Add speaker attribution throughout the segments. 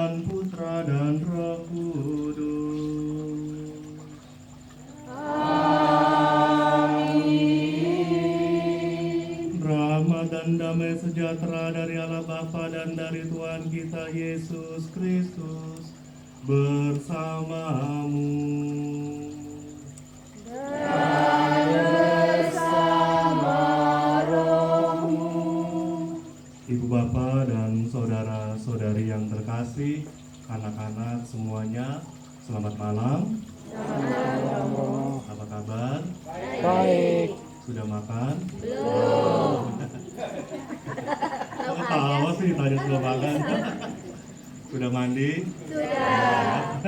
Speaker 1: dan Putra dan Roh Kudus.
Speaker 2: Amin.
Speaker 1: Rahmat dan damai sejahtera dari Allah Bapa dan dari Tuhan kita Yesus Kristus bersamamu.
Speaker 2: Dan bersama rohmu.
Speaker 1: Ibu Bapak dan saudara-saudari yang terkasih, anak-anak semuanya, selamat malam. Apa kabar?
Speaker 2: Baik.
Speaker 1: Sudah makan?
Speaker 2: Belum.
Speaker 1: Kok ketawa sih tadi sudah makan? Sudah mandi?
Speaker 2: Sudah.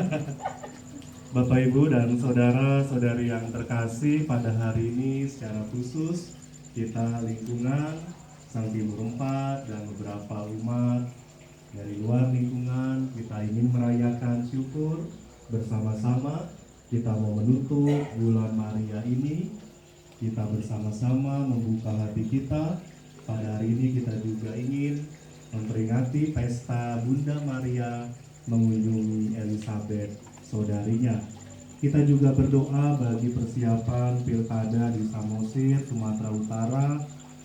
Speaker 1: Bapak, Ibu, dan saudara-saudari yang terkasih, pada hari ini secara khusus kita lingkungan Sang Timur 4 dan beberapa umat dari luar lingkungan, kita ingin merayakan syukur bersama-sama. Kita mau menutup bulan Maria ini, kita bersama-sama membuka hati kita. Pada hari ini kita juga ingin memperingati pesta Bunda Maria mengunjungi Elizabeth, saudarinya. Kita juga berdoa bagi persiapan pilkada di Samosir, Sumatera Utara,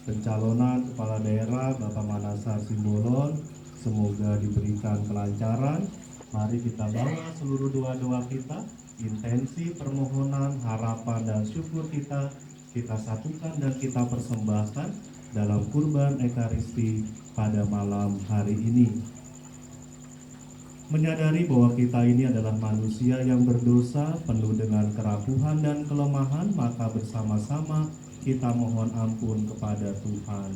Speaker 1: pencalonan kepala daerah Bapak Manasar Simbolon, semoga diberikan kelancaran. Mari kita bawa seluruh doa-doa kita, intensi permohonan, harapan dan syukur kita satukan dan kita persembahkan dalam kurban Ekaristi pada malam hari ini. Menyadari bahwa kita ini adalah manusia yang berdosa, penuh dengan kerapuhan dan kelemahan, maka bersama-sama kita mohon ampun kepada Tuhan.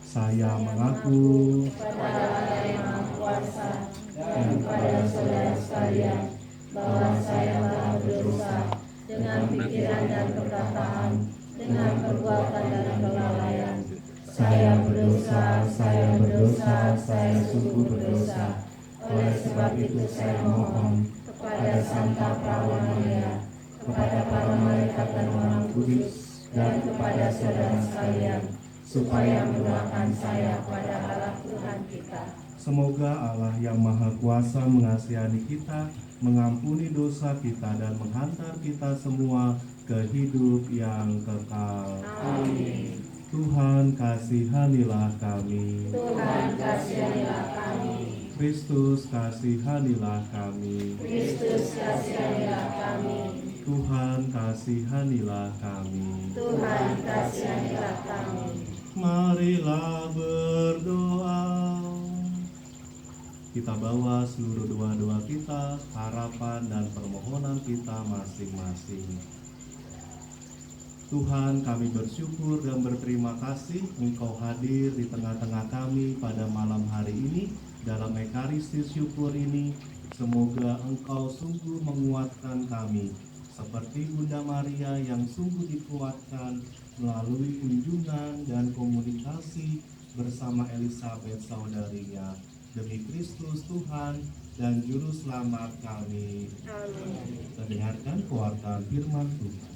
Speaker 1: Saya mengaku
Speaker 2: Kepada Allah yang Maha Kuasa dan kepada saudara sekalian bahwa saya telah berdosa dengan pikiran dan perkataan, dengan perbuatan dan kelalaian. Saya berdosa, saya sungguh berdosa. Oleh sebab itu saya mohon kepada Santa Perawan Maria, kepada para malaikat dan orang kudus, dan kepada saudara sekalian, supaya mendoakan saya pada Allah Tuhan kita.
Speaker 1: semoga Allah yang Maha Kuasa mengasihani kita, mengampuni dosa kita dan menghantar kita semua ke hidup yang kekal.
Speaker 2: Amin.
Speaker 1: Tuhan kasihanilah kami.
Speaker 2: Tuhan kasihanilah kami.
Speaker 1: Kristus kasihanilah kami.
Speaker 2: Kristus kasihanilah kami.
Speaker 1: Tuhan kasihanilah kami.
Speaker 2: Tuhan kasihanilah kami.
Speaker 1: Marilah berdoa. Kita bawa seluruh doa-doa kita, harapan dan permohonan kita masing-masing. Tuhan, kami bersyukur dan berterima kasih Engkau hadir di tengah-tengah kami pada malam hari ini dalam Ekaristi syukur ini. Semoga Engkau sungguh menguatkan kami seperti Bunda Maria yang sungguh dikuatkan melalui kunjungan dan komunikasi bersama Elizabeth saudarinya. Demi Kristus Tuhan dan Juru Selamat kami.
Speaker 2: Amin.
Speaker 1: Kita dengarkan kewartaan firman Tuhan.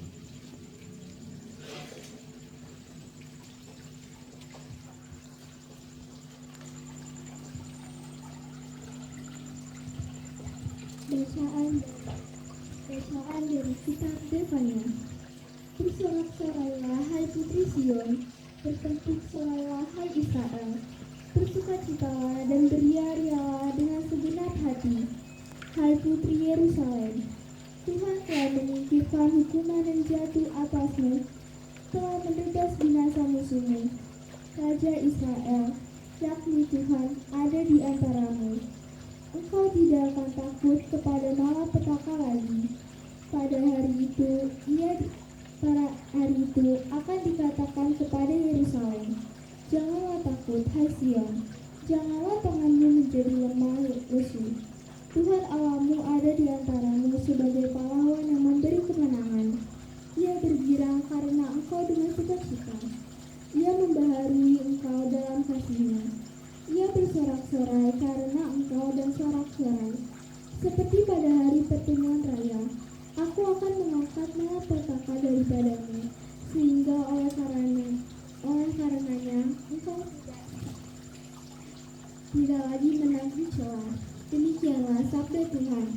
Speaker 3: Bacaan dari kitab Zefania. Bersorak-sorailah hai putri Sion, bertempur-sorailah hai Israel. Bersukacitalah dan beria-rialah dengan segenap hati, hai putri Yerusalem. Tuhan telah menyingkirkan hukuman yang jatuh atasmu, telah menedas binasa musuhmu. Raja Israel, yakni Tuhan, ada di antaramu. Engkau tidak akan takut kepada malapetaka lagi. Pada hari itu akan dikatakan kepada Yerusalem, janganlah takut, hai Sion, janganlah tanganmu menjadi lemah lesu. Tuhan Allahmu ada di antaramu sebagai pahlawan yang memberi kemenangan. Ia bergirang karena engkau dengan sukacita. Ia membaharui engkau dalam kasih-Nya. Ia bersorak-sorai karena engkau dan sorak-sorai. Seperti pada hari pertemuan raya, aku akan mengangkat malapetaka daripadamu, sehingga oleh karenanya engkau tidak lagi menagih celah. Demikianlah sabda Tuhan.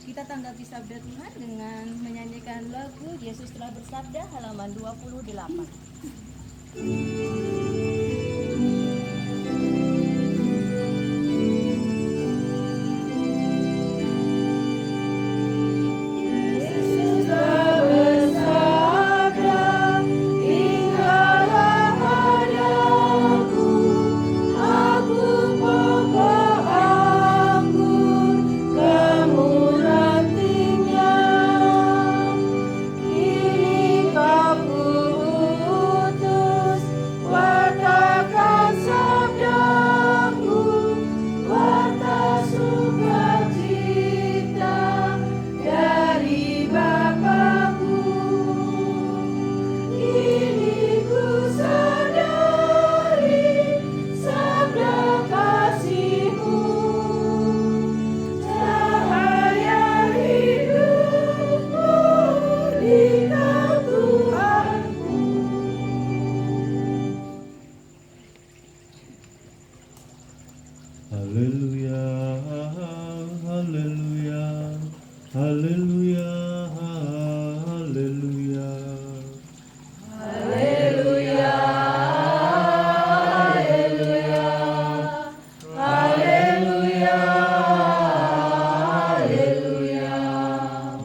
Speaker 2: Kita tanggapi sabda Tuhan dengan menyanyikan lagu Yesus telah bersabda halaman 28.
Speaker 1: Haleluya, haleluya, haleluya, haleluya.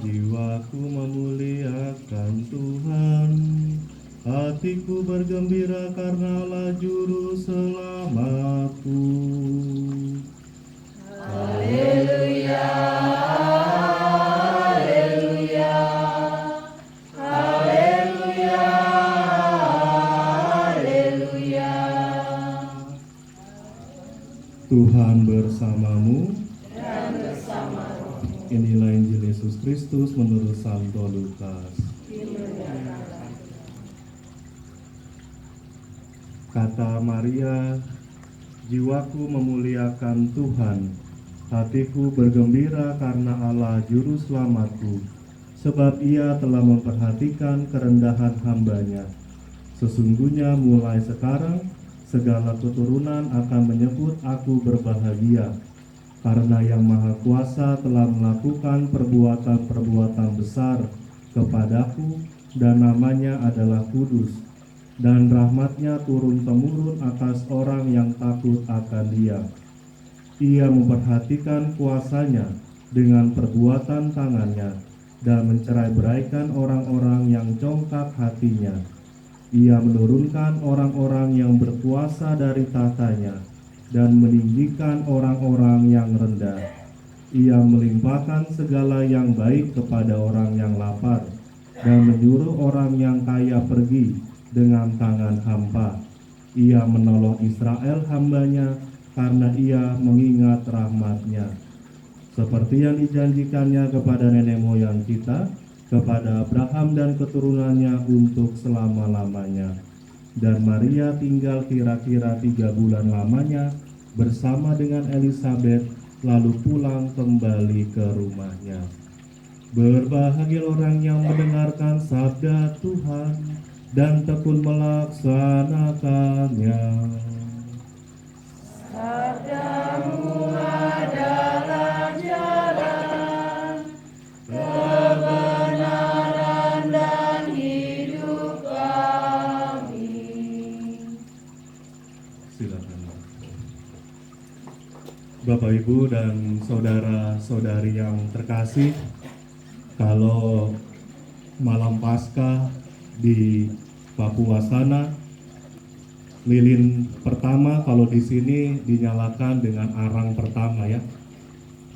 Speaker 1: Jiwaku memuliakan Tuhan, hatiku bergembira karena Allah juru selamatku. Tuhan bersamamu. Inilah Injil Yesus Kristus menurut Santo Lukas. Kata Maria, jiwaku memuliakan Tuhan, hatiku bergembira karena Allah juru selamatku, sebab Ia telah memperhatikan kerendahan hamba-Nya. Sesungguhnya mulai sekarang segala keturunan akan menyebut aku berbahagia, karena Yang Maha Kuasa telah melakukan perbuatan-perbuatan besar kepadaku, dan namanya adalah kudus, dan rahmat-Nya turun-temurun atas orang yang takut akan Dia. Ia memperhatikan kuasa-Nya dengan perbuatan tangan-Nya, dan mencerai-beraikan orang-orang yang congkak hatinya. Ia menurunkan orang-orang yang berkuasa dari tahtanya, dan meninggikan orang-orang yang rendah. Ia melimpahkan segala yang baik kepada orang yang lapar, dan menyuruh orang yang kaya pergi dengan tangan hampa. Ia menolong Israel hamba-Nya, karena Ia mengingat rahmat-Nya, seperti yang dijanjikannya kepada nenek moyang kita, kepada Abraham dan keturunannya untuk selama-lamanya. Dan Maria tinggal kira-kira 3 bulan lamanya bersama dengan Elisabet, lalu pulang kembali ke rumahnya. Berbahagia orang yang mendengarkan sabda Tuhan dan tekun melaksanakannya.
Speaker 2: Sabdamu adalah jalan, kebenaran dan hidup kami.
Speaker 1: Silakan. Bapak, Ibu, dan saudara-saudari yang terkasih, kalau malam Paskah di Papua sana, lilin pertama kalau di sini dinyalakan dengan arang pertama ya.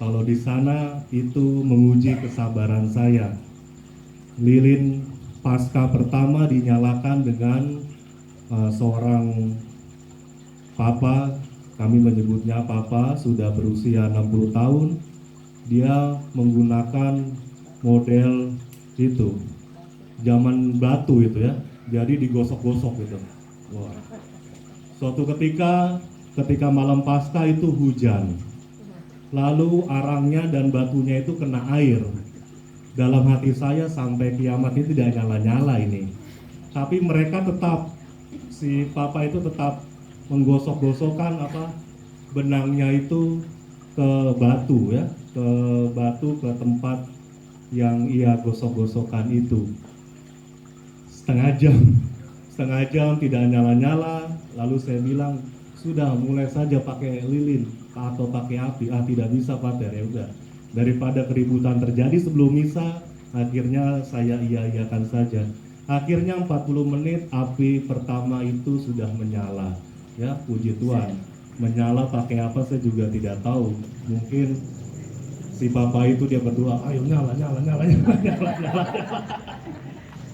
Speaker 1: Kalau di sana itu menguji kesabaran saya. Lilin Paskah pertama dinyalakan dengan seorang papa, kami menyebutnya papa, sudah berusia 60 tahun. Dia menggunakan model itu, zaman batu itu ya, jadi digosok-gosok gitu. Wah. Suatu ketika malam Paskah itu hujan, lalu arangnya dan batunya itu kena air. Dalam hati saya sampai kiamat ini tidak nyala-nyala ini. Tapi mereka tetap, si papa itu tetap menggosok-gosokkan benangnya itu ke batu ya, ke tempat yang ia gosok-gosokkan itu. Setengah jam tidak nyala-nyala. Lalu saya bilang, sudah mulai saja pakai lilin atau pakai api. Tidak bisa Pater, ya udah. Daripada keributan terjadi sebelum misa, akhirnya saya iya-iyakan saja. Akhirnya 40 menit api pertama itu sudah menyala. Ya, puji Tuhan. Menyala pakai apa saya juga tidak tahu. Mungkin si Bapak itu dia berdoa, ayo nyala.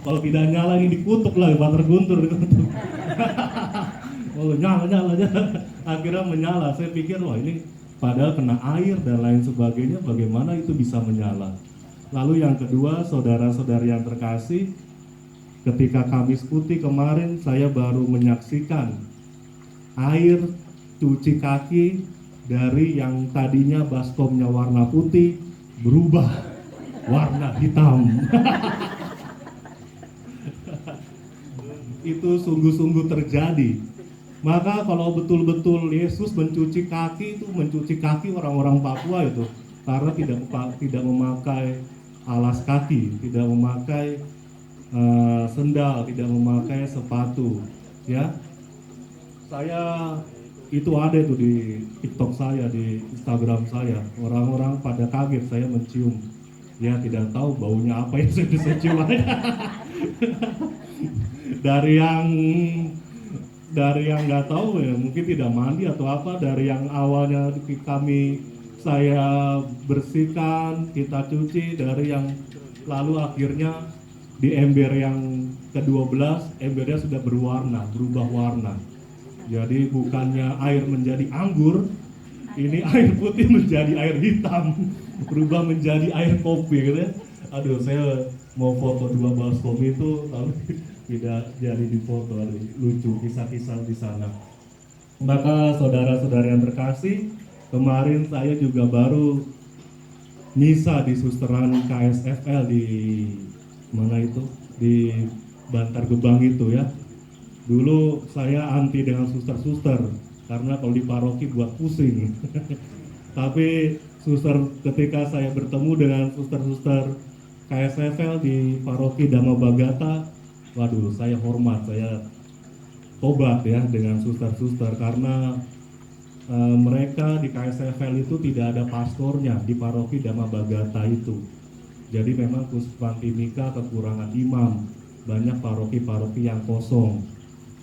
Speaker 1: Kalau tidak nyala ini dikutuk lah, Pater Guntur dikutuk. Oh, nyala. Akhirnya menyala. Saya pikir, wah ini padahal kena air dan lain sebagainya, bagaimana itu bisa menyala. Lalu yang kedua, saudara-saudari yang terkasih, ketika Kamis Putih kemarin saya baru menyaksikan air cuci kaki dari yang tadinya baskomnya warna putih berubah warna hitam. Itu sungguh-sungguh terjadi. Maka kalau betul-betul Yesus mencuci kaki orang-orang Papua itu, karena tidak memakai alas kaki, tidak memakai sendal, tidak memakai sepatu, ya. Saya itu ada itu di TikTok saya, di Instagram saya, orang-orang pada kaget saya mencium, ya tidak tahu baunya apa yang saya bisa cium. dari yang nggak tahu ya, mungkin tidak mandi atau apa, dari yang awalnya saya bersihkan, kita cuci, dari yang lalu akhirnya di ember yang ke-12 embernya sudah berubah warna. Jadi bukannya air menjadi anggur, ini air putih menjadi air hitam, berubah menjadi air kopi gitu ya. Aduh, saya mau foto 2 baskom itu tapi tidak jadi difoto. Aduh, lucu kisah-kisah di sana. Maka saudara-saudara yang terkasih, kemarin saya juga baru misa di susteran KSFL di mana itu, di Bantar Gebang itu ya. Dulu saya anti dengan suster-suster karena kalau di paroki buat pusing. Tapi ketika saya bertemu dengan suster-suster KSFL di paroki Dhamma Bagata, waduh, saya hormat, saya tobat ya dengan suster-suster karena mereka di KSFL itu tidak ada pastornya di paroki Dhamma Bagata itu. Jadi memang Kuskupan Timika kekurangan imam, banyak paroki-paroki yang kosong.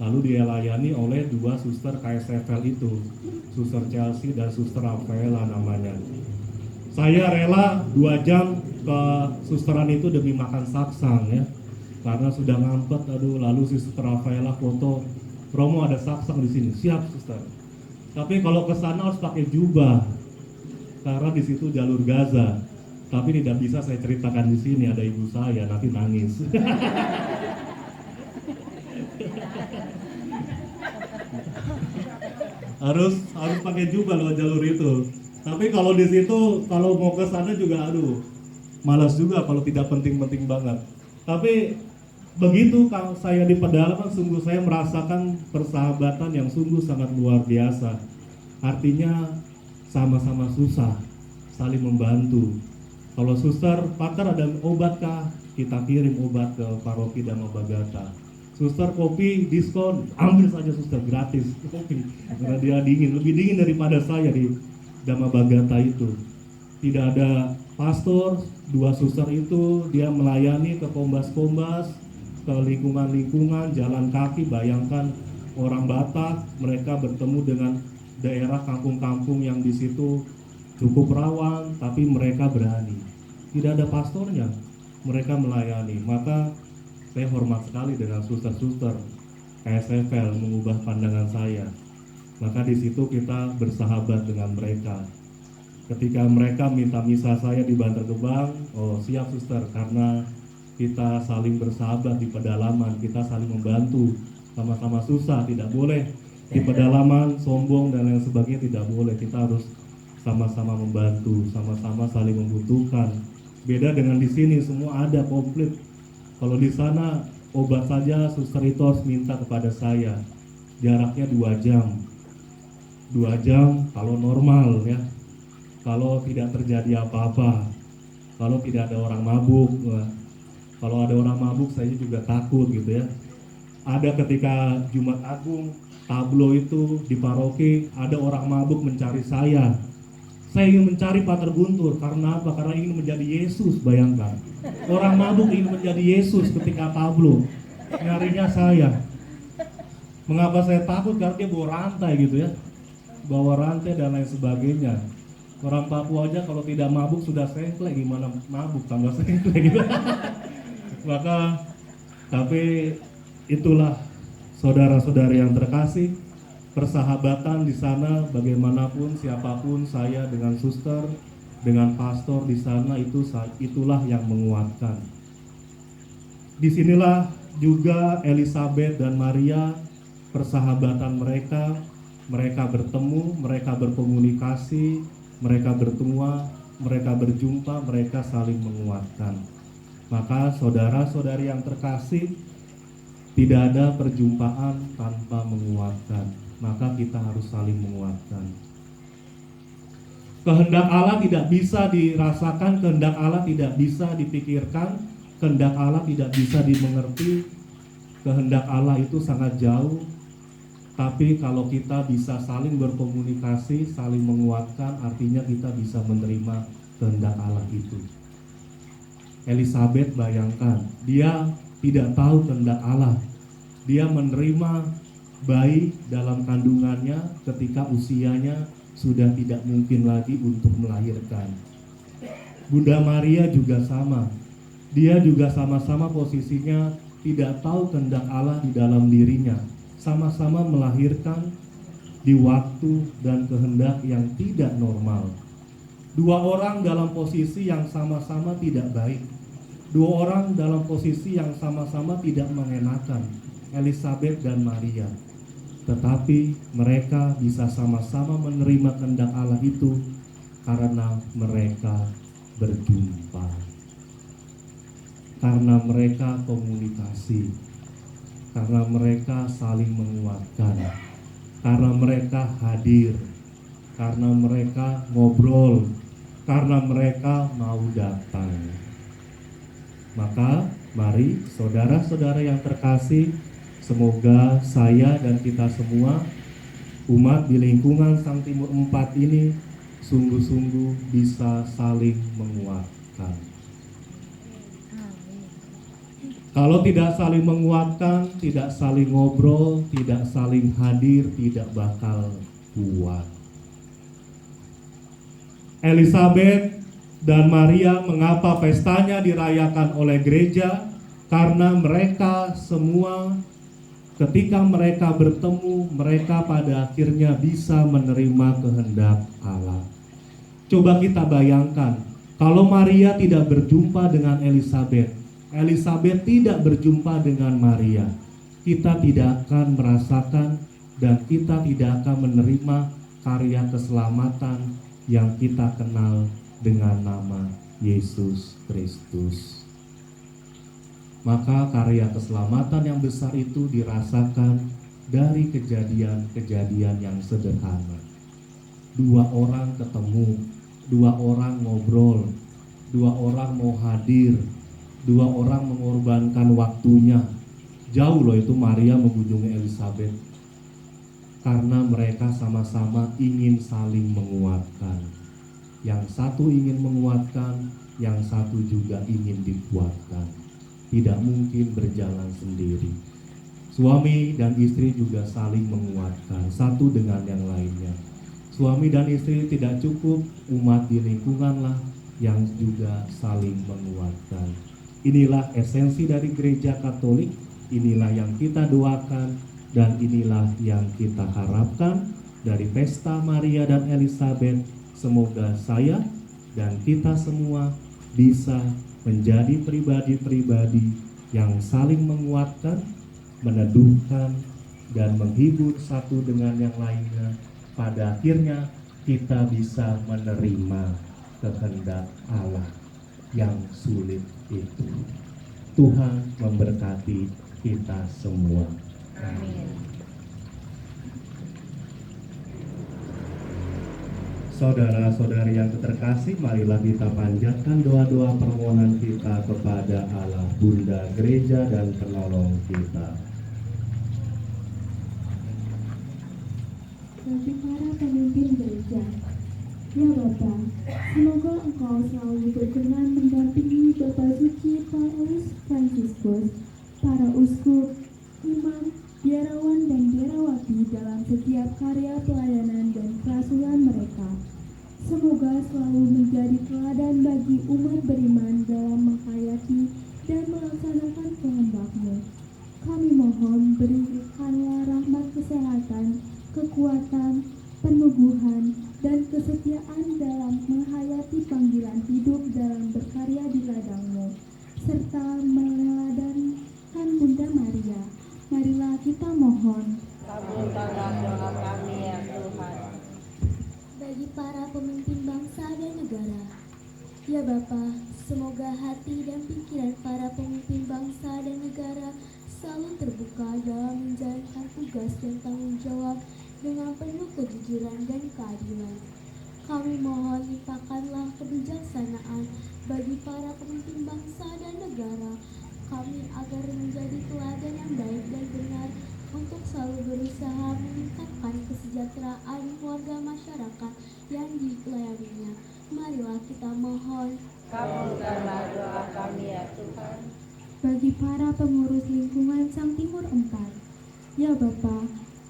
Speaker 1: Lalu dilayani oleh 2 suster KSFL itu, Suster Chelsea dan Suster Rafaela namanya. Saya rela 2 jam ke susteran itu demi makan saksang ya, karena sudah ngampet. Aduh, lalu si Suster Rafaela foto, Romo ada saksang di sini, siap suster. Tapi kalau ke sana harus pakai jubah, karena di situ jalur Gaza. Tapi tidak bisa saya ceritakan di sini, ada ibu saya nanti nangis. harus pakai jubah lewat jalur itu. Tapi kalau di situ, kalau mau ke sana juga aduh, malas juga kalau tidak penting-penting banget. Tapi begitu kalau saya di pedalaman, sungguh saya merasakan persahabatan yang sungguh sangat luar biasa. Artinya sama-sama susah, saling membantu. Kalau suster, Pater ada obat kah? Kita kirim obat ke paroki Dhamma Bagata. Suster, kopi diskon, ambil saja suster, gratis kopi. Karena dia dingin, lebih dingin daripada saya di Dhamma Bagata itu. Tidak ada pastor, 2 suster itu dia melayani ke kombas-kombas, ke lingkungan-lingkungan, jalan kaki. Bayangkan orang Batak, mereka bertemu dengan daerah kampung-kampung yang di situ cukup rawan, tapi mereka berani. Tidak ada pastornya, mereka melayani. Maka saya hormat sekali dengan suster-suster KSFL mengubah pandangan saya. Maka di situ kita bersahabat dengan mereka. Ketika mereka minta misa saya di Bantar Gebang, oh siap suster, karena kita saling bersahabat di pedalaman, kita saling membantu, sama-sama susah, tidak boleh di pedalaman sombong dan lain sebagainya, tidak boleh. Kita harus sama-sama membantu, sama-sama saling membutuhkan. Beda dengan di sini, semua ada komplit. Kalau di sana obat saja suster itu harus minta kepada saya, jaraknya 2 jam. 2 jam kalau normal ya. Kalau tidak terjadi apa-apa, kalau tidak ada orang mabuk. Kalau ada orang mabuk saya juga takut gitu ya. Ada ketika Jumat Agung tablo itu di paroki, ada orang mabuk mencari saya. Saya ingin mencari Pater Guntur, karena apa? Karena ingin menjadi Yesus, bayangkan. Orang mabuk ingin menjadi Yesus ketika tablo, nyarinya saya. Mengapa saya takut? Karena dia bawa rantai gitu ya, bawa rantai dan lain sebagainya. Orang Papua aja kalau tidak mabuk sudah sengklek, gimana mabuk tambah sengklek gitu. Maka, tapi itulah saudara-saudari yang terkasih, persahabatan di sana bagaimanapun siapapun, saya dengan suster, dengan pastor di sana itulah yang menguatkan. Disinilah juga Elizabeth dan Maria, persahabatan mereka bertemu, mereka berkomunikasi, mereka bertemu, mereka berjumpa, mereka saling menguatkan. Maka saudara-saudari yang terkasih, tidak ada perjumpaan tanpa menguatkan. Maka kita harus saling menguatkan. Kehendak Allah tidak bisa dirasakan, kehendak Allah tidak bisa dipikirkan, kehendak Allah tidak bisa dimengerti. Kehendak Allah itu sangat jauh. Tapi kalau kita bisa saling berkomunikasi, saling menguatkan, artinya kita bisa menerima kehendak Allah itu. Elizabeth, bayangkan, dia tidak tahu kehendak Allah. Dia menerima bayi dalam kandungannya ketika usianya sudah tidak mungkin lagi untuk melahirkan. Bunda Maria juga sama. Dia juga sama-sama posisinya tidak tahu kehendak Allah di dalam dirinya. Sama-sama melahirkan di waktu dan kehendak yang tidak normal. 2 orang dalam posisi yang sama-sama tidak baik. 2 orang dalam posisi yang sama-sama tidak mengenakan, Elizabeth dan Maria. Tetapi mereka bisa sama-sama menerima kehendak Allah itu karena mereka berjumpa. Karena mereka komunikasi. Karena mereka saling menguatkan, karena mereka hadir, karena mereka ngobrol, karena mereka mau datang. Maka mari saudara-saudara yang terkasih, semoga saya dan kita semua umat di lingkungan Sang Timur 4 ini sungguh-sungguh bisa saling menguatkan. Kalau tidak saling menguatkan, tidak saling ngobrol, tidak saling hadir, tidak bakal kuat. Elizabeth dan Maria, mengapa pestanya dirayakan oleh gereja? Karena mereka semua ketika mereka bertemu, mereka pada akhirnya bisa menerima kehendak Allah. Coba kita bayangkan, kalau Maria tidak berjumpa dengan Elizabeth, Elizabeth tidak berjumpa dengan Maria, kita tidak akan merasakan dan kita tidak akan menerima karya keselamatan yang kita kenal dengan nama Yesus Kristus. Maka karya keselamatan yang besar itu dirasakan dari kejadian-kejadian yang sederhana. 2 orang ketemu, 2 orang ngobrol, 2 orang mau hadir, 2 orang mengorbankan waktunya. Jauh loh itu Maria mengunjungi Elizabeth. Karena mereka sama-sama ingin saling menguatkan. Yang satu ingin menguatkan, yang satu juga ingin dikuatkan. Tidak mungkin berjalan sendiri. Suami dan istri juga saling menguatkan satu dengan yang lainnya. Suami dan istri tidak cukup, umat di lingkunganlah yang juga saling menguatkan. Inilah esensi dari gereja Katolik, inilah yang kita doakan, dan inilah yang kita harapkan dari pesta Maria dan Elizabeth. Semoga saya dan kita semua bisa menjadi pribadi-pribadi yang saling menguatkan, meneduhkan, dan menghibur satu dengan yang lainnya. Pada akhirnya kita bisa menerima kehendak Allah yang sulit itu. Tuhan memberkati kita semua.
Speaker 2: Amin.
Speaker 1: Saudara-saudari yang terkasih, marilah kita panjatkan doa-doa permohonan kita kepada Allah, Bunda Gereja dan Penolong kita.
Speaker 3: Bagi para pemimpin gereja, ya Bapa, semoga Engkau selalu berkenan mendampingi Bapak Suci Paus Fransiskus, para uskup, imam, biarawan dan biarawati dalam setiap karya pelayanan dan kerasulan mereka. Semoga selalu menjadi teladan bagi umat beriman dalam menghayati dan melaksanakan kehendak-Mu. Kami mohon berikanlah rahmat kesehatan, kekuatan, peneguhan, dan kesetiaan dalam menghayati panggilan hidup dalam berkarya di ladang-Mu, serta meneladankan Bunda Maria. Marilah kita mohon.
Speaker 2: Kabulkanlah doa kami ya Tuhan.
Speaker 3: Bagi para pemimpin bangsa dan negara, ya Bapa, semoga hati dan pikiran para pemimpin bangsa dan negara selalu terbuka dalam menjalankan tugas dan tanggung jawab dengan penuh kejujuran dan keadilan. Kami mohon limpahkanlah kebijaksanaan bagi para pemimpin bangsa dan negara kami agar menjadi teladan yang baik dan benar untuk selalu berusaha meningkatkan kesejahteraan warga masyarakat yang dilayaninya. Marilah kita mohon.
Speaker 2: Kabulkanlah doa kami ya Tuhan.
Speaker 3: Bagi para pengurus lingkungan Sang Timur 4, ya Bapa,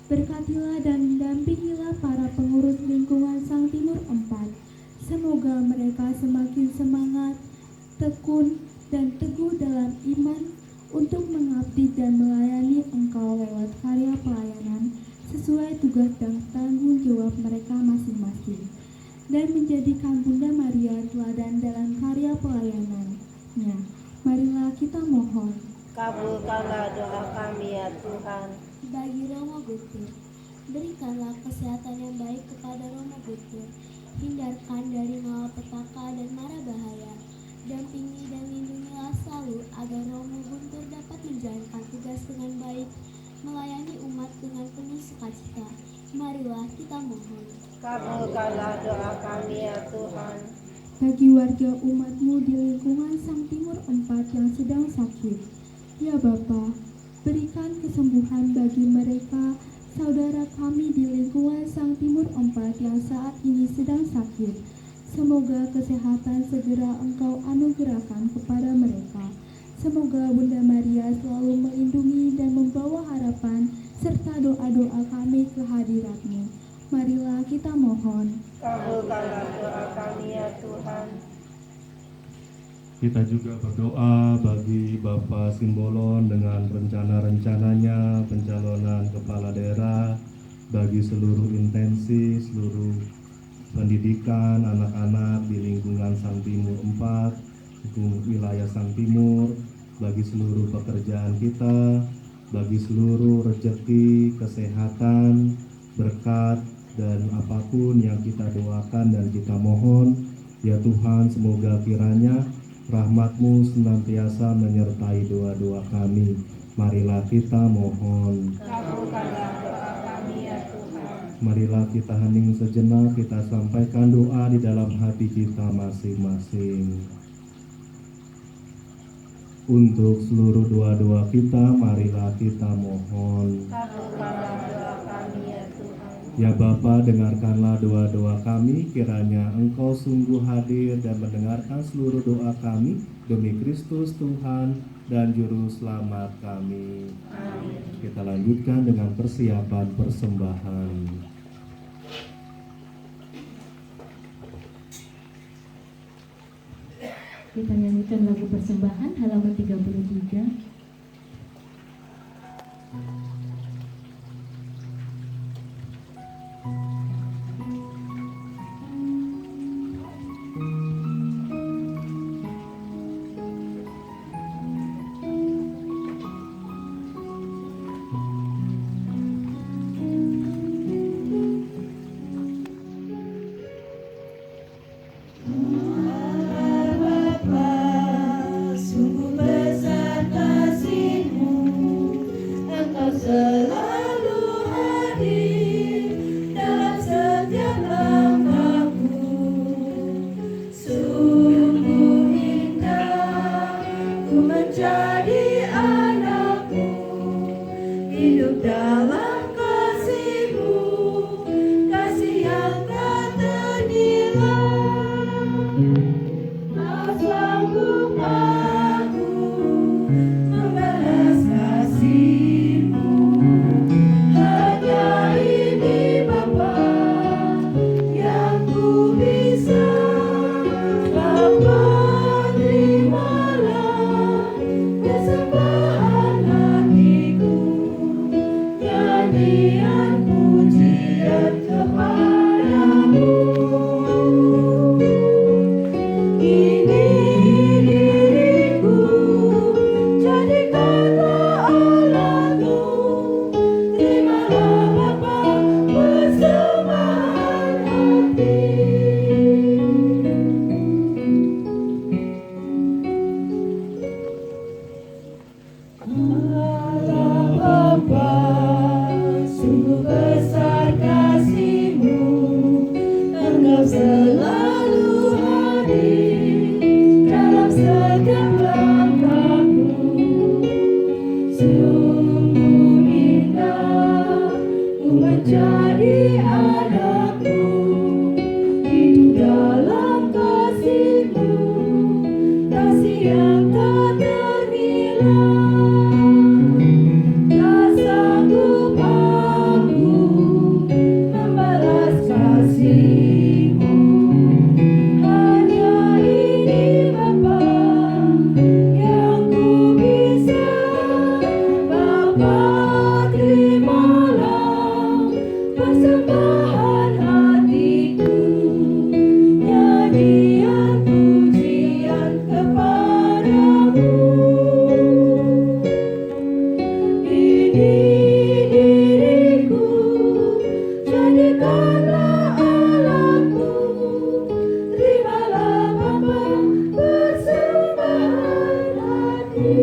Speaker 3: berkatilah dan dampingilah para pengurus lingkungan Sang Timur 4. Semoga mereka semakin semangat, tekun, dan teguh dalam iman untuk mengabdi dan melayani Engkau lewat karya pelayanan sesuai tugas dan tanggung jawab mereka masing-masing, dan menjadikan Bunda Maria teladan dalam karya pelayanannya. Marilah kita mohon.
Speaker 2: Kabulkanlah doa kami ya Tuhan.
Speaker 3: Bagi Romo Gutir, berikanlah kesehatan yang baik kepada Romo Gutir, hindarkan dari malapetaka dan mara bahaya, dampingi dan lindungilah selalu agar Romo Guntur dapat menjalankan tugas dengan baik, melayani umat dengan penuh sukacita. Marilah kita mohon.
Speaker 2: Kabulkanlah doa kami ya Tuhan.
Speaker 3: Bagi warga umat-Mu di lingkungan Sang Timur 4 yang sedang sakit, ya Bapa, berikan kesembuhan bagi mereka, saudara kami di lingkungan Sang Timur 4 yang saat ini sedang sakit. Semoga kesehatan segera Engkau anugerahkan kepada mereka. Semoga Bunda Maria selalu melindungi dan membawa harapan serta doa-doa kami ke hadirat-Mu. Marilah kita mohon.
Speaker 2: Kabulkanlah doa kami ya Tuhan.
Speaker 1: Kita juga berdoa bagi Bapak Simbolon dengan rencana-rencananya pencalonan kepala daerah, bagi seluruh intensi, seluruh pendidikan anak-anak di lingkungan Sang Timur 4, lingkungan wilayah Sang Timur, bagi seluruh pekerjaan kita, bagi seluruh rezeki, kesehatan, berkat, dan apapun yang kita doakan dan kita mohon, ya Tuhan, semoga kiranya rahmat-Mu senantiasa menyertai doa-doa kami. Marilah kita mohon.
Speaker 2: Kabulkanlah doa kami ya Tuhan.
Speaker 1: Marilah kita hening sejenak, kita sampaikan doa di dalam hati kita masing-masing. Untuk seluruh doa-doa kita, marilah kita mohon.
Speaker 2: Kabulkanlah doa kami ya Tuhan.
Speaker 1: Ya Bapa, dengarkanlah doa-doa kami, kiranya Engkau sungguh hadir dan mendengarkan seluruh doa kami, demi Kristus Tuhan dan Juru Selamat kami.
Speaker 2: Amin.
Speaker 1: Kita lanjutkan dengan persiapan persembahan.
Speaker 4: Kita nyanyikan lagu persembahan halaman 33.
Speaker 5: Sungguh besar kasih
Speaker 2: menjadi anakmu, hidup dalam kasih-Mu, kasih yang tak ternilai. Tak sanggup aku membalas kasih-Mu, hanya ini Bapa yang ku bisa. Bapa, terimalah persembahan hatiku, nyanyian pujian kepadamu. Ini diriku, jadikanlah alatmu, terimalah Bapa persembahan hati.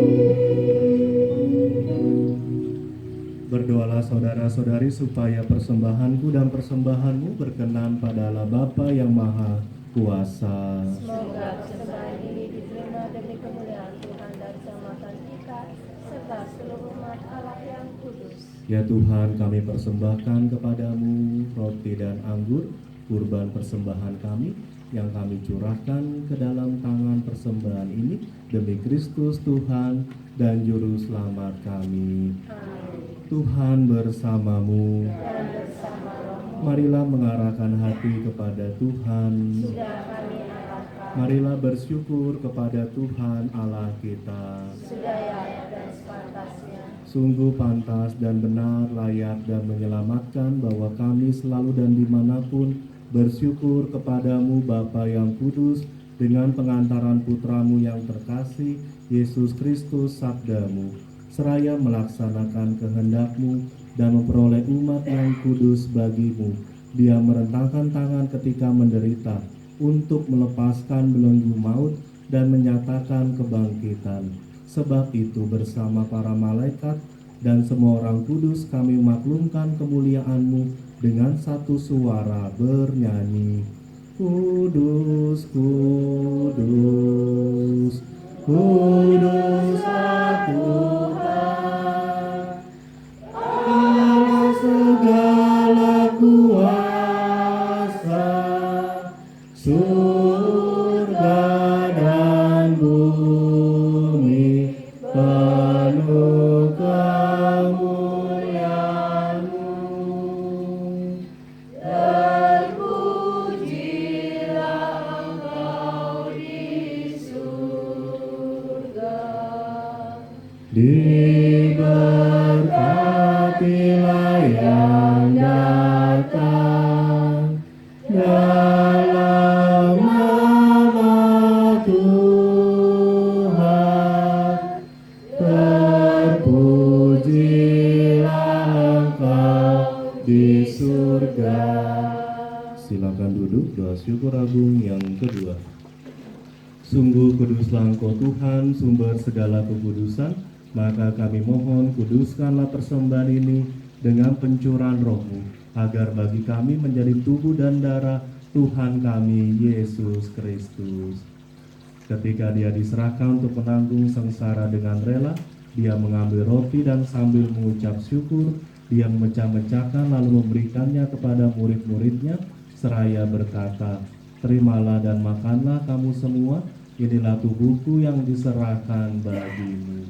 Speaker 1: Berdoalah saudara-saudari supaya persembahanku dan persembahanmu berkenan pada Allah Bapa yang Maha Kuasa.
Speaker 2: Semoga persembahan ini diterima demi kemuliaan Tuhan dan keselamatan kita serta seluruh umat Allah yang kudus.
Speaker 1: Ya Tuhan, kami persembahkan kepadamu roti dan anggur, kurban persembahan kami, yang kami curahkan ke dalam tangan persembahan ini, demi Kristus Tuhan dan Juru Selamat kami.
Speaker 2: Amin.
Speaker 1: Tuhan bersamamu.
Speaker 2: Dan bersama rohmu
Speaker 1: Marilah mengarahkan hati kepada Tuhan.
Speaker 2: sudah kami arahkan,
Speaker 1: Marilah bersyukur kepada Tuhan Allah kita.
Speaker 2: sudah layak dan sepantasnya.
Speaker 1: Sungguh pantas dan benar, layak dan menyelamatkan bahwa kami selalu dan dimanapun bersyukur kepadamu Bapa yang kudus, dengan pengantaran putramu yang terkasih, Yesus Kristus sabdamu, seraya melaksanakan kehendakmu dan memperoleh umat yang kudus bagimu. Dia merentangkan tangan ketika menderita untuk melepaskan belenggu maut dan menyatakan kebangkitan. Sebab itu bersama para malaikat dan semua orang kudus kami maklumkan kemuliaan-Mu dengan satu suara bernyanyi, Kudus, kudus, kuduslah Tuhan, Allah segala kuasa, surga dan bumi penuh kemuliaan-Mu.
Speaker 2: Terpujilah Engkau di surga.
Speaker 1: Diberkatilah yang datang dalam nama Tuhan. Terpujilah Engkau di surga. Silakan duduk. Doa syukur agung yang kedua. Sungguh kuduslah Engkau Tuhan, sumber segala kekudusan, maka kami mohon kuduskanlah persembahan ini dengan pencurahan Roh-Mu, agar bagi kami menjadi tubuh dan darah Tuhan kami Yesus Kristus. Ketika Dia diserahkan untuk menanggung sengsara dengan rela, Dia mengambil roti dan sambil mengucap syukur, Dia memecah-mecahkan lalu memberikannya kepada murid-muridnya, seraya berkata, terimalah dan makanlah kamu semua, inilah tubuhku yang diserahkan bagimu.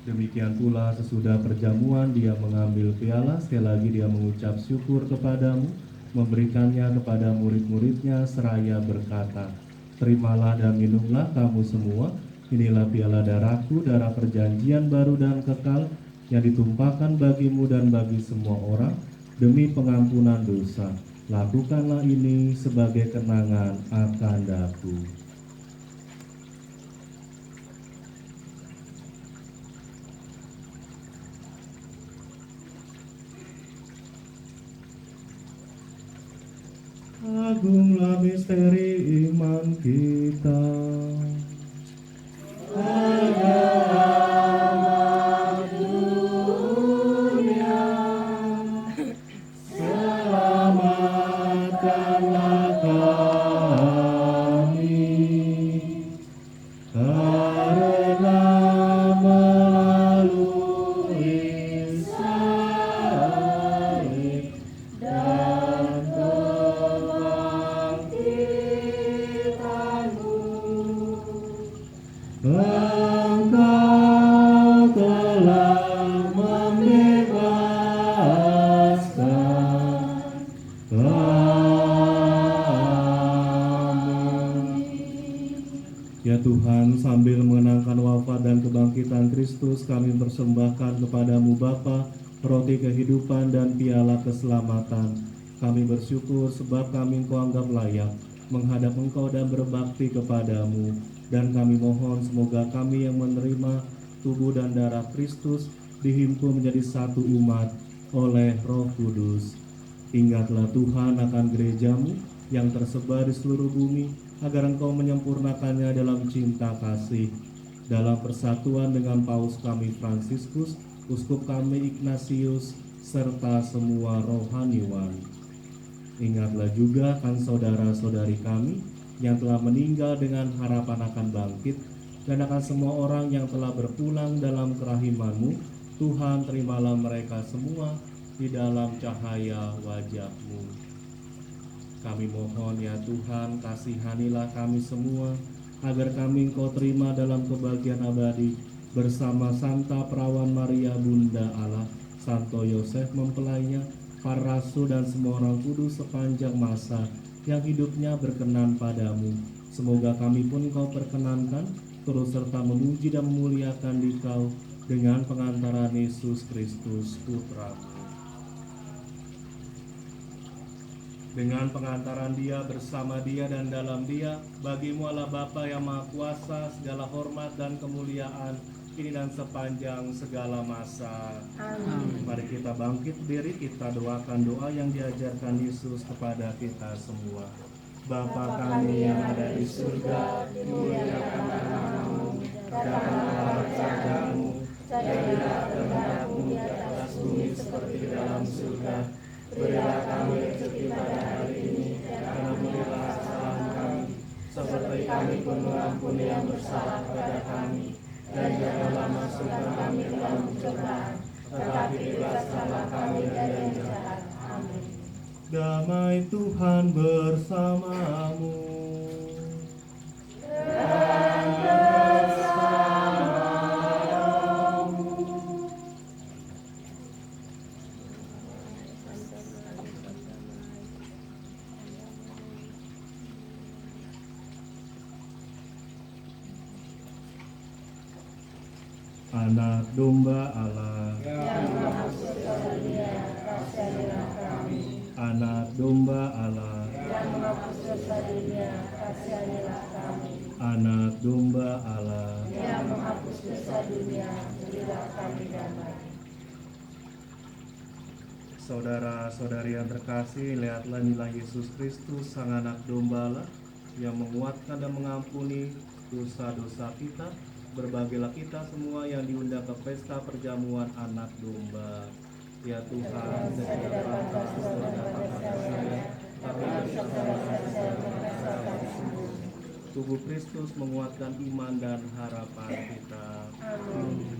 Speaker 1: Demikian pula sesudah perjamuan Dia mengambil piala, sekali lagi Dia mengucap syukur kepadamu, memberikannya kepada murid-muridnya seraya berkata, terimalah dan minumlah kamu semua, inilah piala darahku, darah perjanjian baru dan kekal, yang ditumpahkan bagimu dan bagi semua orang, demi pengampunan dosa. Lakukanlah ini sebagai kenangan akan aku. Agunglah misteri iman kita. Agar dunia selamatkanlah Ya Tuhan, sambil mengenangkan wafat dan kebangkitan Kristus, kami persembahkan kepadamu Bapa, roti kehidupan dan piala keselamatan. Kami bersyukur sebab kami Engkau anggap layak menghadap Engkau dan berbakti kepadamu. Dan kami mohon semoga kami yang menerima tubuh dan darah Kristus dihimpun menjadi satu umat oleh Roh Kudus. Ingatlah Tuhan akan gerejamu yang tersebar di seluruh bumi, agar Engkau menyempurnakannya dalam cinta kasih. Dalam persatuan dengan Paus kami Fransiskus, Uskup kami Ignatius, serta semua rohaniwan. Ingatlah juga akan saudara-saudari kami yang telah meninggal dengan harapan akan bangkit, dan akan semua orang yang telah berpulang dalam kerahiman-Mu. Tuhan, terimalah mereka semua di dalam cahaya wajah-Mu. Kami mohon ya Tuhan, kasihanilah kami semua, agar kami Engkau terima dalam kebahagiaan abadi bersama Santa Perawan Maria Bunda Allah, Santo Yosef mempelainya, para rasul dan semua orang kudus sepanjang masa yang hidupnya berkenan padamu. Semoga kami pun Engkau perkenankan, turut serta memuji dan memuliakan Dikau dengan pengantaran Yesus Kristus Putra-Mu. Dengan pengantaran Dia, bersama Dia, dan dalam Dia, bagimu Allah Bapa yang Maha Kuasa, segala hormat dan kemuliaan kini dan sepanjang segala masa.
Speaker 2: Amin.
Speaker 1: Mari kita bangkit berdiri, kita doakan doa yang diajarkan Yesus kepada kita semua. Bapa kami yang ada di surga, dimuliakan namamu, datanglah kerajaanmu, jadilah kehendakmu di atas bumi seperti di dalam surga. Berilah kami rezeki pada hari ini, dan ampunilah kesalahan kami, seperti kami pun mengampuni yang bersalah kepada kami. Dan janganlah masukkan kami ke dalam pencobaan, tetapi bebaskanlah kami dari yang jahat. Amin. Damai Tuhan bersamamu.
Speaker 2: Dan bersama rohmu.
Speaker 1: Anak domba Allah,
Speaker 2: Yang menghapus dosa dunia, kasihanilah kami.
Speaker 1: anak domba Allah,
Speaker 2: Yang menghapus dosa dunia, kasihanilah kami.
Speaker 1: anak domba Allah.
Speaker 2: Yang menghapus dosa dunia, berilah kami damai.
Speaker 1: Saudara-saudari yang terkasih, lihatlah inilah Yesus Kristus, Sang Anak Domba Allah, yang menguatkan dan mengampuni dosa-dosa kita. Berbahagialah kita semua yang diundang ke pesta perjamuan Anak Domba. Ya Tuhan, saya tidak pantas mendapat saya, tapi bersama saya merasakan sembuh. Tubuh Kristus menguatkan iman dan harapan kita.
Speaker 2: Amin.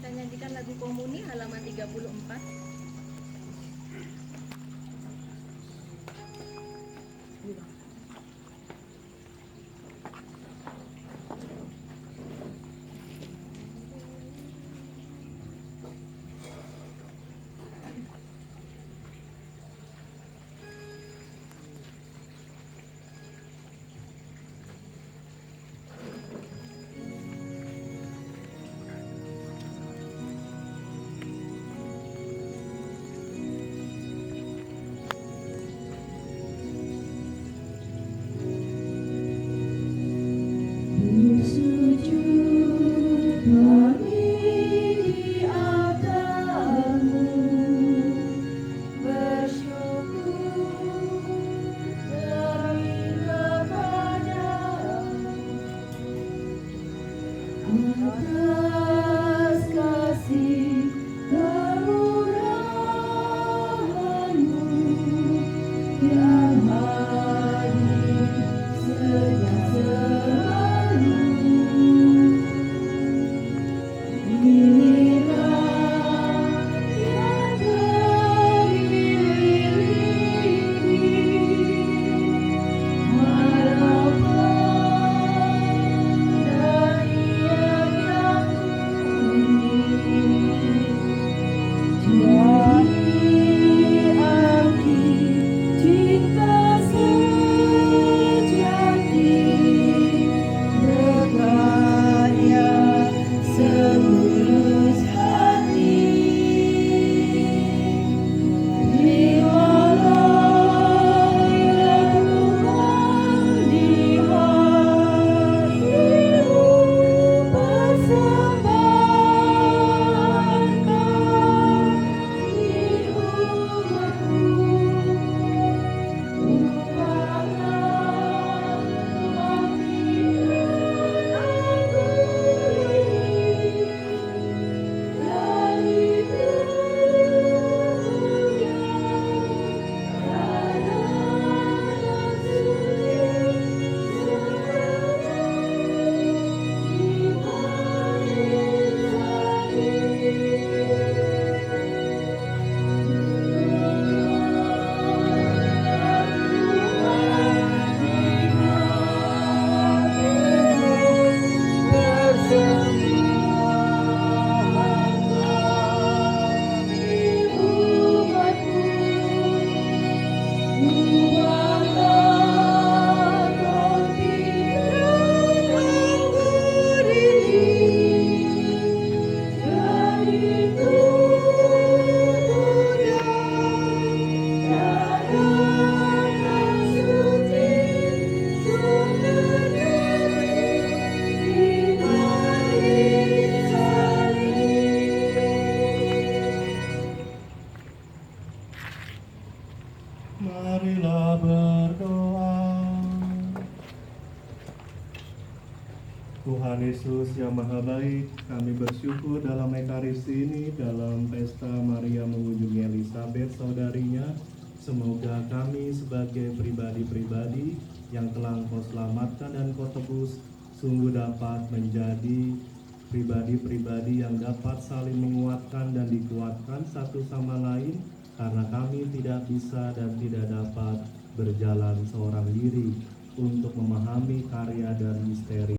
Speaker 5: Kita nyanyikan lagu Komuni halaman 34.
Speaker 1: Tuhan Yesus yang Maha Baik, kami bersyukur dalam Ekaristi ini, dalam pesta Maria mengunjungi Elizabeth saudarinya. Semoga kami sebagai pribadi-pribadi yang telah Engkau selamatkan dan Engkau tebus, sungguh dapat menjadi pribadi-pribadi yang dapat saling menguatkan dan dikuatkan satu sama lain, karena kami tidak bisa dan tidak dapat berjalan seorang diri untuk memahami karya dan misteri